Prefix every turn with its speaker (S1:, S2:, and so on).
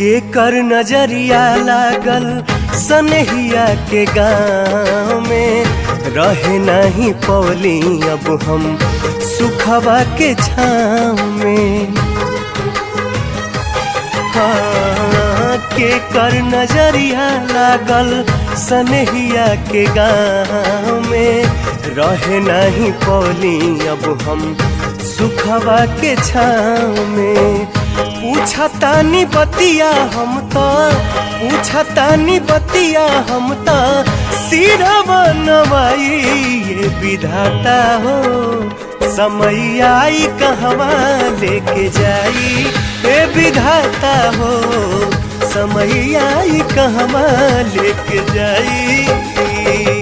S1: के कर नजरिया लागल सनहिया के गाँव में, रहे नहीं पौली अब हम सुखवा के छाँव में। हाँ, के कर नजरिया लागल सनहिया के गाँव में, रहे नहीं पौली अब हम सुखवा के छाँव में। पूछतानी बतिया हम तो, पूछतानी बतिया हम तो, सिरवा नवाई ये विधाता हो। समय आई कहवा लेके जाई ए विधाता हो, समय आई कहवा लेके जाई।